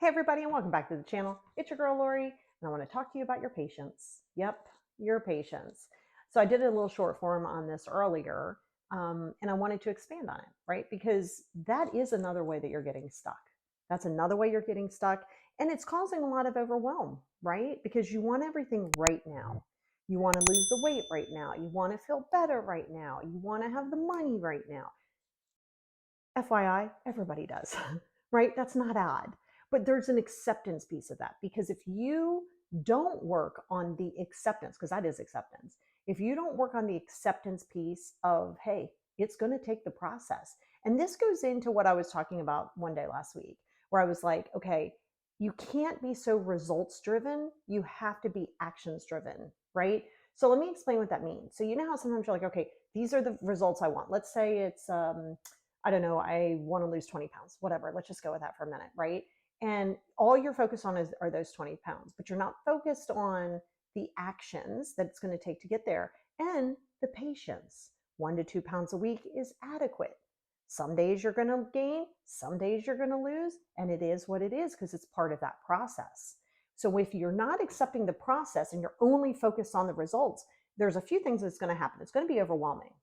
Hey everybody, and welcome back to the channel. It's your girl Lori, and I want to talk to you about your patience. Yep, your patience. So I did a little short form on this earlier, and I wanted to expand on it, right? Because that is another way that you're getting stuck. That's another way you're getting stuck, and it's causing a lot of overwhelm, right? Because you want everything right now. You want to lose the weight right now. You want to feel better right now. You want to have the money right now. FYI, everybody does, right? That's not odd. But there's an acceptance piece of that, because if you don't work on the acceptance, because that is acceptance, if you don't work on the acceptance piece of, hey, it's going to take the process. And this goes into what I was talking about one day last week, where I was like, okay, you can't be so results driven. You have to be actions driven, right? So let me explain what that means. So you know how sometimes you're like, okay, these are the results I want. Let's say it's, I don't know, I want to lose 20 pounds, whatever. Let's just go with that for a minute, right? And all you're focused on are those 20 pounds, but you're not focused on the actions that it's going to take to get there and the patience. 1 to 2 pounds a week is adequate. Some days you're going to gain, some days you're going to lose, and it is what it is because it's part of that process. So if you're not accepting the process and you're only focused on the results, there's a few things that's going to happen. It's going to be overwhelming.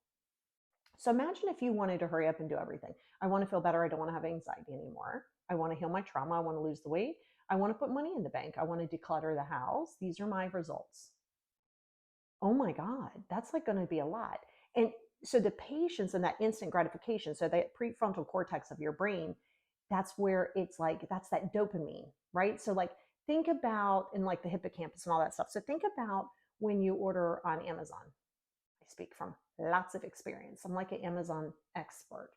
So imagine if you wanted to hurry up and do everything. I want to feel better. I don't want to have anxiety anymore. I want to heal my trauma. I want to lose the weight. I want to put money in the bank. I want to declutter the house. These are my results. Oh my God, that's like going to be a lot. And so the patience and that instant gratification, so that prefrontal cortex of your brain, that's where it's like, that's that dopamine, right? So like think about in like the hippocampus and all that stuff. So think about when you order on Amazon. I speak from lots of experience. I'm like an Amazon expert.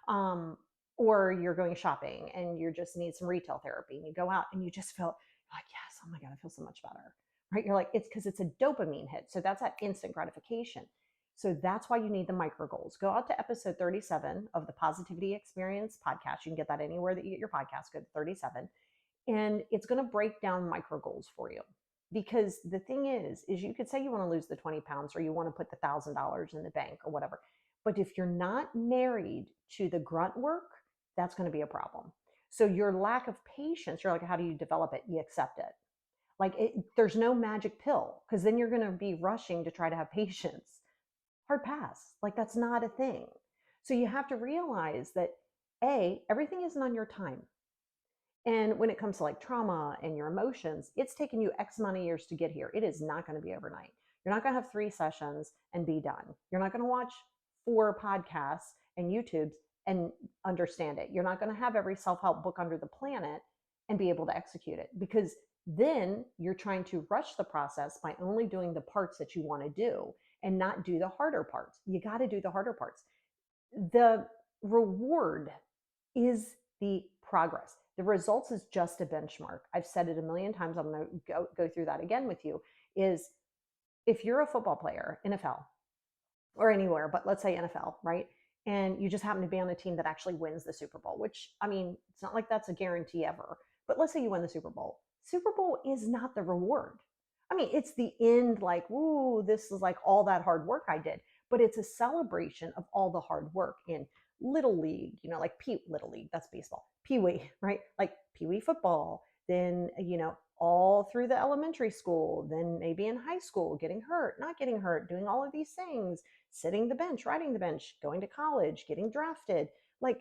Um, or you're going shopping and you just need some retail therapy and you go out and you just feel like, yes, oh my God, I feel so much better, right? You're like, it's because it's a dopamine hit. So that's that instant gratification. So that's why you need the micro goals. Go out to episode 37 of the Positivity Experience podcast. You can get that anywhere that you get your podcast. Go to 37. And it's going to break down micro goals for you. Because the thing is you could say you want to lose the 20 pounds or you want to put the $1,000 in the bank or whatever. But if you're not married to the grunt work, that's going to be a problem. So your lack of patience, you're like, how do you develop it? You accept it. There's no magic pill, because then you're going to be rushing to try to have patience. Hard pass. Like that's not a thing. So you have to realize that everything isn't on your time. And when it comes to like trauma and your emotions, it's taken you X amount of years to get here. It is not going to be overnight. You're not going to have 3 sessions and be done. You're not going to watch 4 podcasts and YouTubes and understand it. You're not going to have every self-help book under the planet and be able to execute it, because then you're trying to rush the process by only doing the parts that you want to do and not do the harder parts. You got to do the harder parts. The reward is the progress. The results is just a benchmark. I've said it a million times. I'm going to go through that again with you. Is if you're a football player, NFL, or anywhere, but let's say NFL, right? And you just happen to be on a team that actually wins the Super Bowl, which, I mean, it's not like that's a guarantee ever. But let's say you win the Super Bowl. Super Bowl is not the reward. I mean, it's the end, like, ooh, this is like all that hard work I did. But it's a celebration of all the hard work in Little League, like Little League, that's baseball, Pee Wee, right? Like Pee Wee football, then, all through the elementary school, then maybe in high school, getting hurt, not getting hurt, doing all of these things, sitting the bench, riding the bench, going to college, getting drafted, like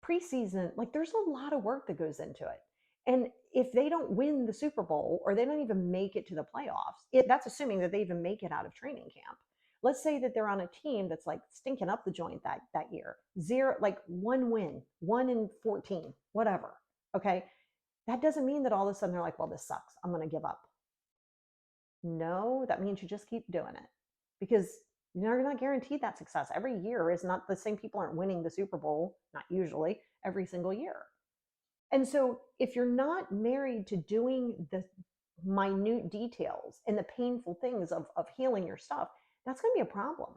preseason, like there's a lot of work that goes into it. And if they don't win the Super Bowl or they don't even make it to the playoffs, that's assuming that they even make it out of training camp. Let's say that they're on a team that's like stinking up the joint that year. 0, like 1 win, 1 in 14, whatever. Okay. That doesn't mean that all of a sudden they're like, well, this sucks, I'm going to give up. No, that means you just keep doing it, because you're not guaranteed that success. Every year is not the same. People aren't winning the Super Bowl, not usually, every single year. And so if you're not married to doing the minute details and the painful things of healing your stuff, that's going to be a problem,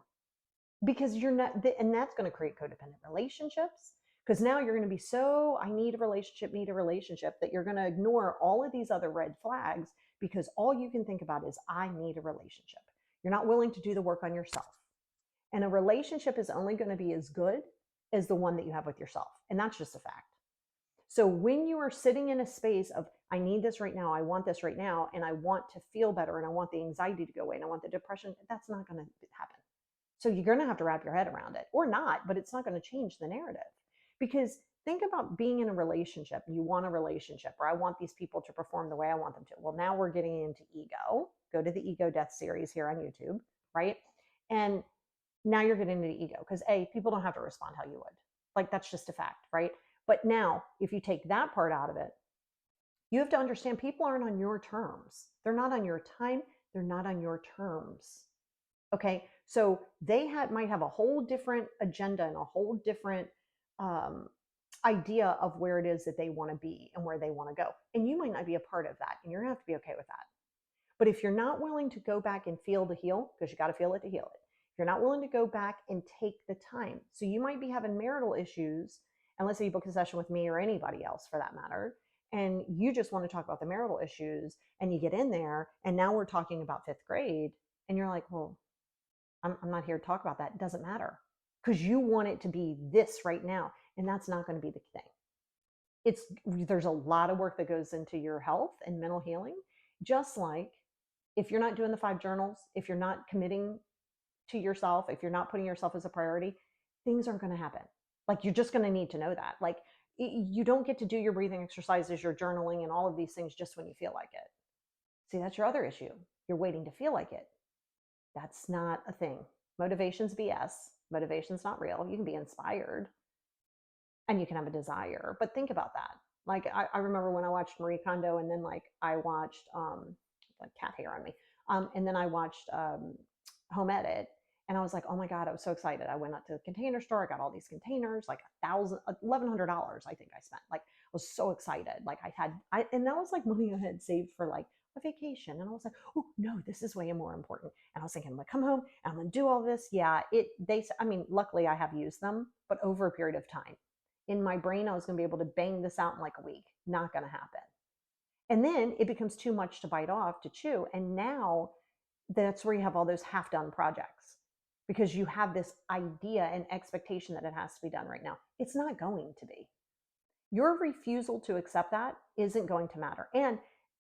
because you're not, and that's going to create codependent relationships, because now you're going to be so, I need a relationship, that you're going to ignore all of these other red flags, because all you can think about is, I need a relationship. You're not willing to do the work on yourself. And a relationship is only going to be as good as the one that you have with yourself. And that's just a fact. So when you are sitting in a space of, I need this right now, I want this right now, and I want to feel better, and I want the anxiety to go away, and I want the depression, that's not going to happen. So you're going to have to wrap your head around it, or not, but it's not going to change the narrative. Because think about being in a relationship. You want a relationship, or I want these people to perform the way I want them to. Well, now we're getting into ego. Go to the Ego Death series here on YouTube, right? And now you're getting into ego, because people don't have to respond how you would. Like, that's just a fact, right? But now, if you take that part out of it, you have to understand people aren't on your terms. They're not on your time. They're not on your terms. Okay, so they might have a whole different agenda and a whole different idea of where it is that they want to be and where they want to go. And you might not be a part of that, and you're going to have to be okay with that. But if you're not willing to go back and feel to heal, because you got to feel it to heal it, if you're not willing to go back and take the time, so you might be having marital issues, and let's say you book a session with me or anybody else for that matter, and you just want to talk about the marital issues, and you get in there, and now we're talking about fifth grade, and you're like, well, I'm not here to talk about that. It doesn't matter, because you want it to be this right now, and that's not going to be the thing. There's a lot of work that goes into your health and mental healing, just like if you're not doing the 5 journals, if you're not committing to yourself, if you're not putting yourself as a priority, things aren't going to happen. Like, you're just going to need to know that. Like, you don't get to do your breathing exercises, your journaling, and all of these things just when you feel like it. See, that's your other issue. You're waiting to feel like it. That's not a thing. Motivation's BS. Motivation's not real. You can be inspired and you can have a desire, but think about that. Like, I remember when I watched Marie Kondo, and then like I watched like cat hair on me, and then I watched Home Edit, and I was like, oh my god, I was so excited. I went out to the Container Store. I got all these containers, like $1,100 I think I spent. Like, I was so excited. Like, and that was like money I had saved for like a vacation, and I was like, oh no, this is way more important. And I was thinking, I'm gonna come home and I'm gonna do all this. Yeah, I mean, luckily I have used them, but over a period of time. In my brain, I was gonna be able to bang this out in like a week. Not gonna happen. And then it becomes too much to bite off, to chew. And now that's where you have all those half-done projects, because you have this idea and expectation that it has to be done right now. It's not going to be. Your refusal to accept that isn't going to matter. And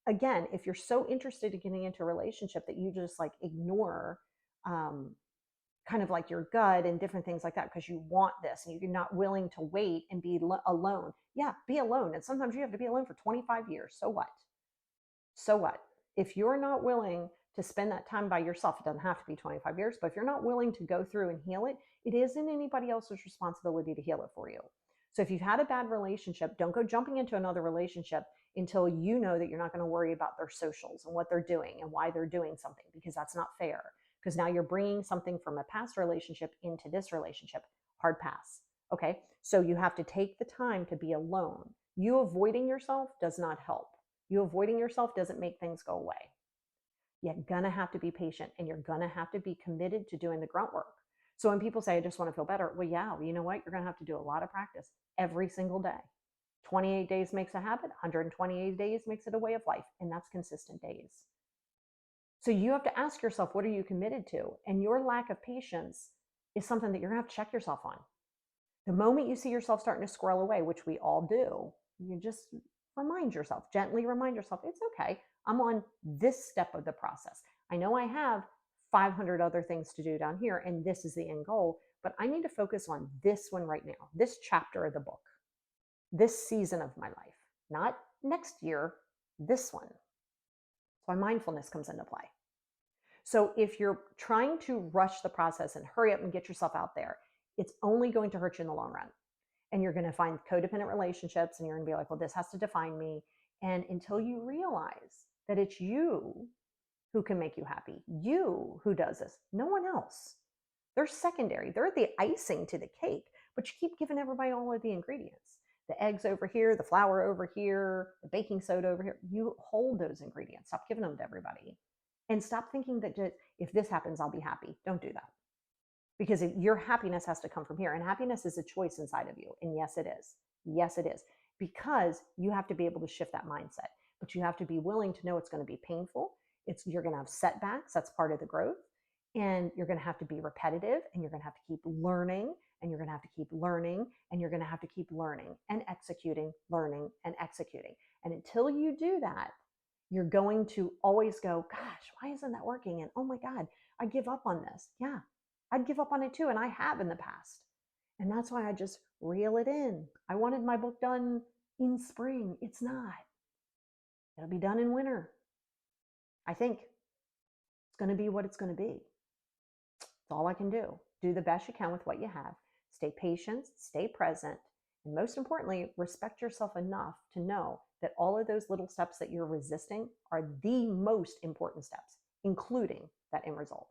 again, if you're so interested in getting into a relationship that you just like ignore kind of like your gut and different things like that, because you want this and you're not willing to wait and be alone. Yeah, be alone. And sometimes you have to be alone for 25 years. So what? So what? If you're not willing to spend that time by yourself, it doesn't have to be 25 years, but if you're not willing to go through and heal it, it isn't anybody else's responsibility to heal it for you. So if you've had a bad relationship, don't go jumping into another relationship until you know that you're not going to worry about their socials and what they're doing and why they're doing something, because that's not fair. Because now you're bringing something from a past relationship into this relationship. Hard pass. Okay, so you have to take the time to be alone. You avoiding yourself does not help. You avoiding yourself doesn't make things go away. You're gonna have to be patient, and you're gonna have to be committed to doing the grunt work. So when people say, I just want to feel better, well, yeah, you know what? You're gonna have to do a lot of practice every single day. 28 days makes a habit, 128 days makes it a way of life, and that's consistent days. So you have to ask yourself, what are you committed to? And your lack of patience is something that you're gonna have to check yourself on. The moment you see yourself starting to squirrel away, which we all do, you just gently remind yourself, it's okay. I'm on this step of the process. I know I have 500 other things to do down here, and this is the end goal, but I need to focus on this one right now, this chapter of the book, this season of my life, not next year, this one. So mindfulness comes into play. So if you're trying to rush the process and hurry up and get yourself out there, it's only going to hurt you in the long run. And you're going to find codependent relationships, and you're going to be like, well, this has to define me. And until you realize that it's you who can make you happy, you who does this, no one else. They're secondary. They're the icing to the cake, but you keep giving everybody all of the ingredients. The eggs over here, the flour over here, the baking soda over here. You hold those ingredients. Stop giving them to everybody. And stop thinking that just, if this happens, I'll be happy. Don't do that. Because your happiness has to come from here. And happiness is a choice inside of you. And yes, it is. Yes, it is. Because you have to be able to shift that mindset. But you have to be willing to know it's going to be painful. You're going to have setbacks. That's part of the growth. And you're going to have to be repetitive, and you're going to have to keep learning, and you're going to have to keep learning, and you're going to have to keep learning and executing, learning and executing. And until you do that, you're going to always go, gosh, why isn't that working? And oh my God, I give up on this. Yeah, I'd give up on it too. And I have in the past. And that's why I just reel it in. I wanted my book done in spring. It's not. It'll be done in winter. I think it's going to be what it's going to be. That's all I can do. Do the best you can with what you have. Stay patient, stay present, and most importantly, respect yourself enough to know that all of those little steps that you're resisting are the most important steps, including that end result.